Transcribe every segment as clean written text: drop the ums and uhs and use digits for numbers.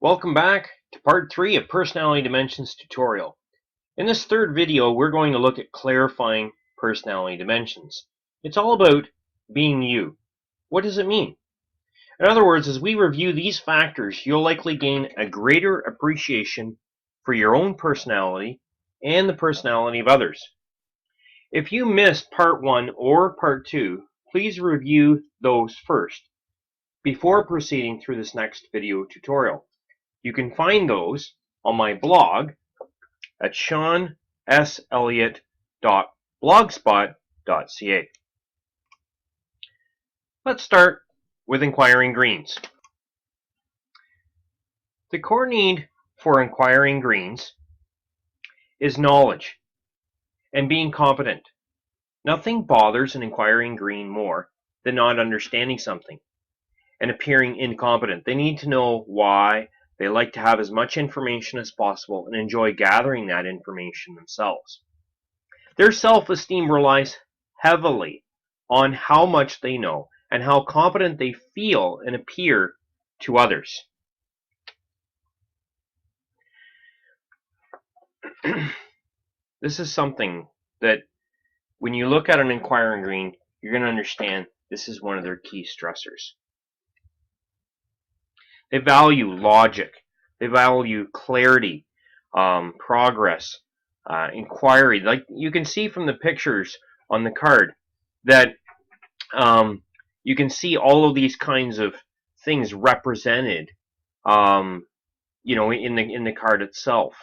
Welcome back to part 3 of Personality Dimensions tutorial. In this third video, we're going to look at clarifying personality dimensions. It's all about being you. What does it mean? In other words, as we review these factors, you'll likely gain a greater appreciation for your own personality and the personality of others. If you missed part 1 or part 2, please review those first before proceeding through this next video tutorial. You can find those on my blog at seanselliott.blogspot.ca. Let's start with inquiring greens. The core need for inquiring greens is knowledge and being competent. Nothing bothers an inquiring green more than not understanding something and appearing incompetent. They need to know why. They like to have as much information as possible and enjoy gathering that information themselves. Their self-esteem relies heavily on how much they know and how competent they feel and appear to others. This is something that when you look at an inquiring green, you're going to understand this is one of their key stressors. They value logic. They value clarity, progress, inquiry. Like you can see from the pictures on the card that you can see all of these kinds of things represented, in the card itself.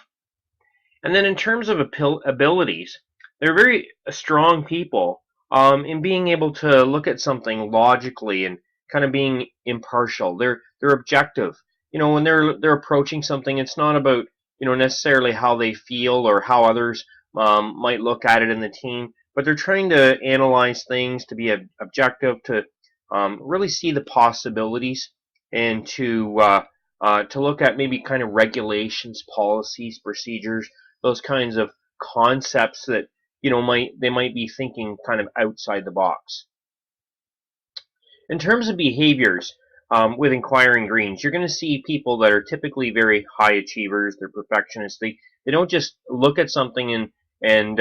And then in terms of abilities, they're very strong people in being able to look at something logically and kind of being impartial. They're objective. When they're approaching something, it's not about necessarily how they feel or how others might look at it in the team, but they're trying to analyze things, to be objective, to really see the possibilities, and to look at maybe kind of regulations, policies, procedures, those kinds of concepts that they might be thinking kind of outside the box. In terms of behaviors with inquiring greens, you're going to see people that are typically very high achievers. They're perfectionists. They don't just look at something and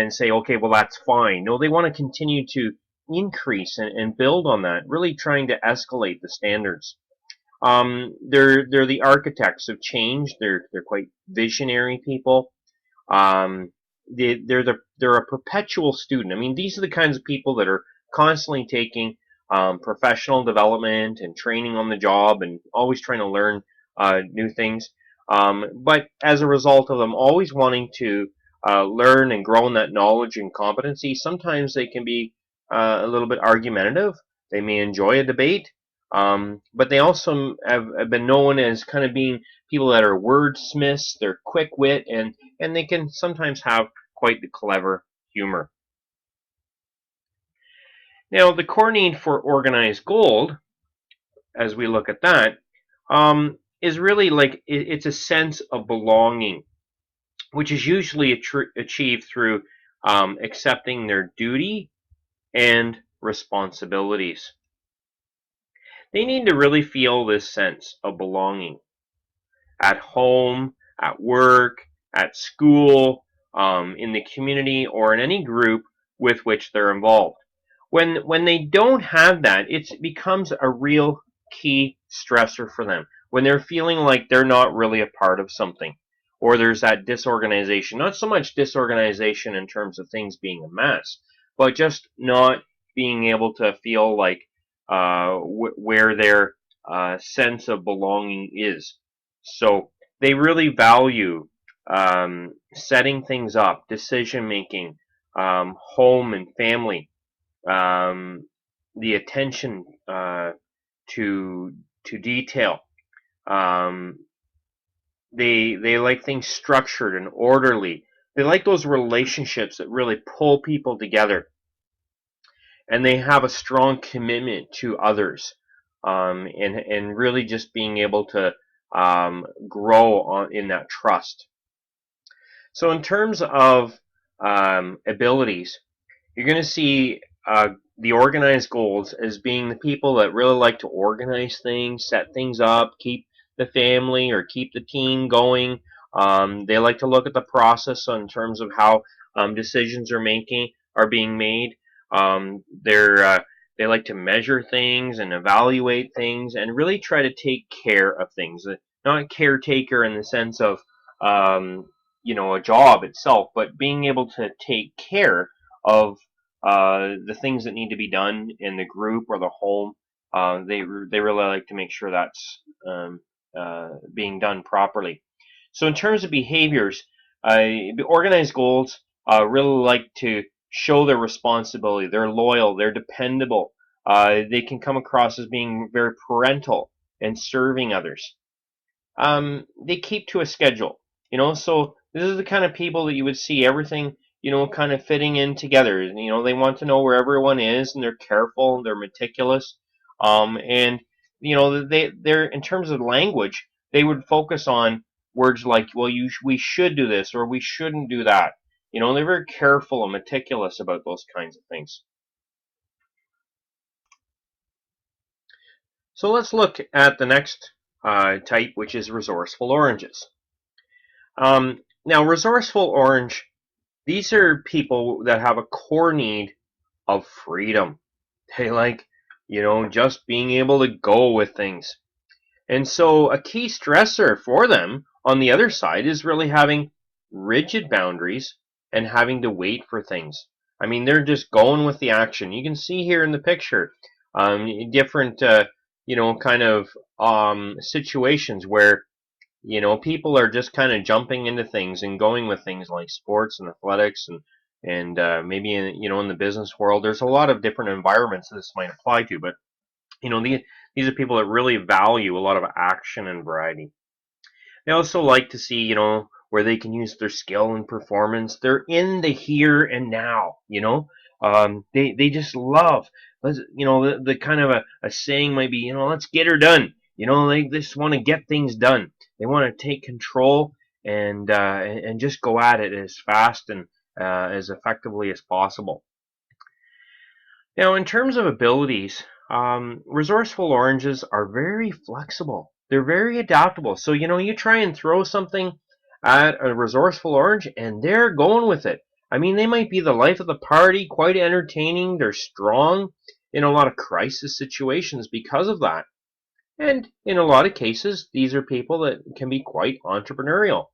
say, okay, well, that's fine. No, they want to continue to increase and build on that, really trying to escalate the standards. They're the architects of change. They're quite visionary people. They're a perpetual student. I mean, these are the kinds of people that are constantly taking professional development and training on the job and always trying to learn new things. But as a result of them always wanting to learn and grow in that knowledge and competency, sometimes they can be a little bit argumentative. They may enjoy a debate, but they also have been known as kind of being people that are wordsmiths. They're quick wit, and they can sometimes have quite the clever humor. Now, the core need for organized gold, as we look at that, is really like it's a sense of belonging, which is usually achieved through accepting their duty and responsibilities. They need to really feel this sense of belonging at home, at work, at school, in the community, or in any group with which they're involved. When they don't have that, it becomes a real key stressor for them. When they're feeling like they're not really a part of something, or there's that disorganization. Not so much disorganization in terms of things being a mess, but just not being able to feel like where their sense of belonging is. So they really value setting things up, decision making, home and family, the attention to detail. They like things structured and orderly. They like those relationships that really pull people together, and they have a strong commitment to others, and really just being able to grow in that trust. So in terms of abilities, you're going to see the organized goals as being the people that really like to organize things, set things up, keep the family or keep the team going. They like to look at the process in terms of how decisions are being made. They like to measure things and evaluate things and really try to take care of things. Not caretaker in the sense of um, a job itself, but being able to take care of the things that need to be done in the group or the home. They really like to make sure that's being done properly. So in terms of behaviors, organized goals really like to show their responsibility. They're loyal. They're dependable. They can come across as being very parental and serving others. They keep to a schedule. So this is the kind of people that you would see everything, kind of fitting in together. They want to know where everyone is, and they're careful, they're meticulous, and they're in terms of language, they would focus on words like, well, we should do this or we shouldn't do that. They're very careful and meticulous about those kinds of things. So let's look at the next type, which is resourceful oranges. Now, resourceful orange, these are people that have a core need of freedom. They like, just being able to go with things. And so a key stressor for them on the other side is really having rigid boundaries and having to wait for things. I mean, they're just going with the action. You can see here in the picture different, kind of situations where people are just kind of jumping into things and going with things like sports and athletics and maybe in the business world. There's a lot of different environments this might apply to, but these are people that really value a lot of action and variety. They also like to see where they can use their skill and performance. They're in the here and now. They just love. The kind of a saying might be, let's get her done. They just want to get things done. They want to take control and just go at it as fast and as effectively as possible. Now, in terms of abilities, resourceful oranges are very flexible. They're very adaptable. So, you try and throw something at a resourceful orange and they're going with it. I mean, they might be the life of the party, quite entertaining. They're strong in a lot of crisis situations because of that. And in a lot of cases, these are people that can be quite entrepreneurial.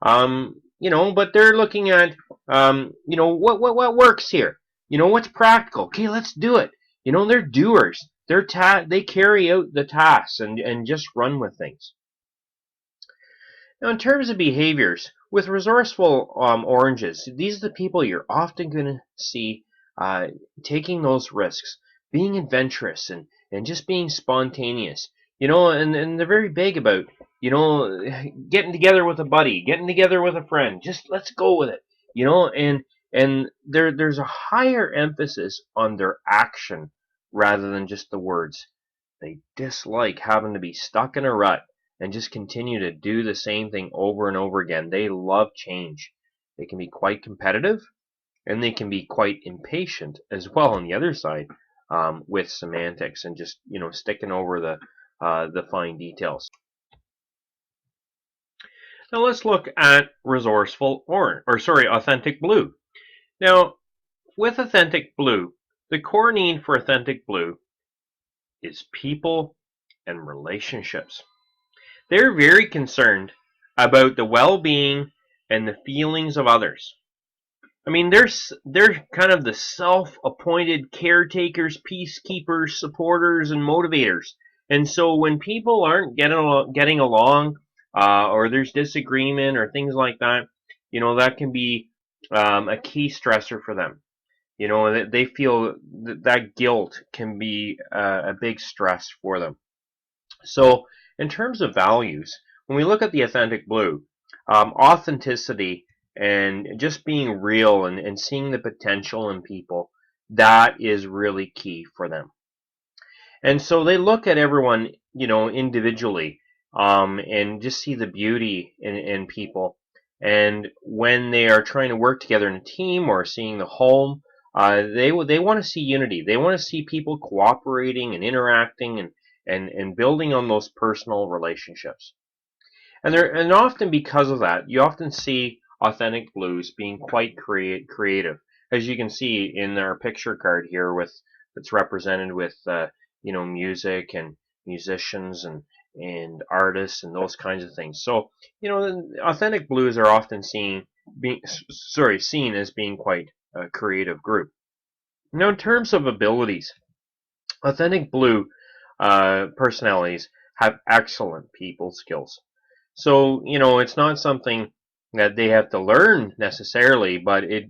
But they're looking at, what works here? What's practical? Okay, let's do it. They're doers. They carry out the tasks and just run with things. Now, in terms of behaviors, with resourceful oranges, these are the people you're often going to see taking those risks, being adventurous and just being spontaneous. And they're very big about, getting together with a buddy, getting together with a friend. Just let's go with it. And there's a higher emphasis on their action rather than just the words. They dislike having to be stuck in a rut and just continue to do the same thing over and over again. They love change. They can be quite competitive and they can be quite impatient as well on the other side with semantics and just sticking over the fine details. Now let's look at authentic blue. Now, with authentic blue, the core need for authentic blue is people and relationships. They're very concerned about the well-being and the feelings of others. I mean, they're kind of the self-appointed caretakers, peacekeepers, supporters, and motivators. And so when people aren't getting along, or there's disagreement or things like that, that can be a key stressor for them. They feel that guilt can be a big stress for them. So in terms of values, when we look at the authentic blue, authenticity and just being real and seeing the potential in people, that is really key for them. And so they look at everyone, individually, and just see the beauty in people. And when they are trying to work together in a team or seeing the home, they want to see unity. They want to see people cooperating and interacting and building on those personal relationships. And often because of that, you often see authentic blues being quite creative, as you can see in our picture card here with that's represented with music and musicians and artists and those kinds of things. So authentic blues are often seen as being quite a creative group. Now, in terms of abilities, authentic blue personalities have excellent people skills. So, it's not something that they have to learn necessarily, but it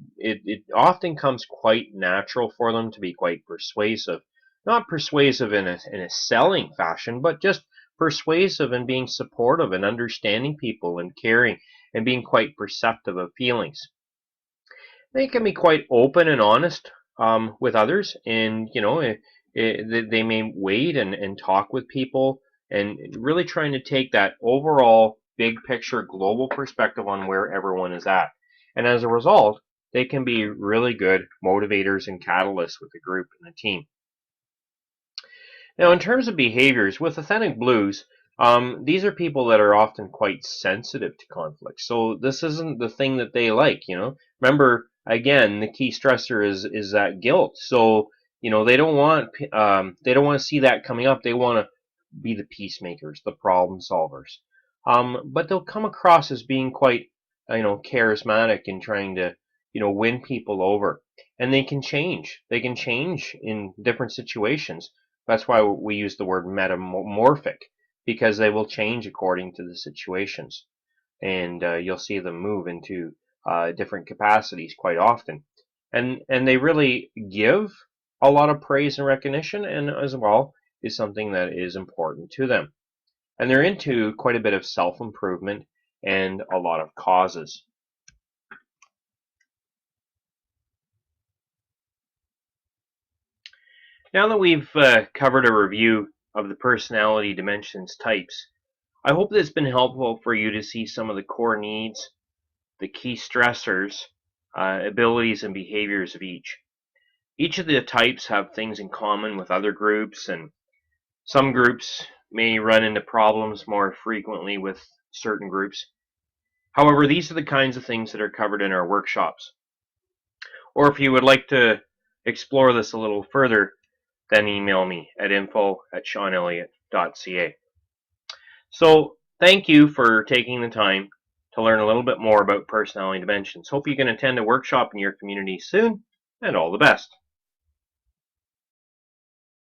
often comes quite natural for them to be quite persuasive. Not persuasive in a selling fashion, but just persuasive and being supportive and understanding people and caring and being quite perceptive of feelings. They can be quite open and honest with others, and they may wait and talk with people and really trying to take that overall big picture global perspective on where everyone is at. And as a result, they can be really good motivators and catalysts with the group and the team. Now, in terms of behaviors, with authentic blues, these are people that are often quite sensitive to conflict. So this isn't the thing that they like. Remember, again, the key stressor is that guilt. So they don't want to see that coming up. They want to be the peacemakers, the problem solvers. But they'll come across as being quite charismatic in trying to win people over, and they can change. They can change in different situations. That's why we use the word metamorphic, because they will change according to the situations. And you'll see them move into different capacities quite often. And they really give a lot of praise and recognition, and as well is something that is important to them. And they're into quite a bit of self-improvement and a lot of causes. Now that we've covered a review of the personality dimensions types, I hope that it's been helpful for you to see some of the core needs, the key stressors, abilities, and behaviors of each. Each of the types have things in common with other groups, and some groups may run into problems more frequently with certain groups. However, these are the kinds of things that are covered in our workshops. Or if you would like to explore this a little further, then email me at info@seanelliott.ca. So thank you for taking the time to learn a little bit more about personality dimensions. Hope you can attend a workshop in your community soon, and all the best.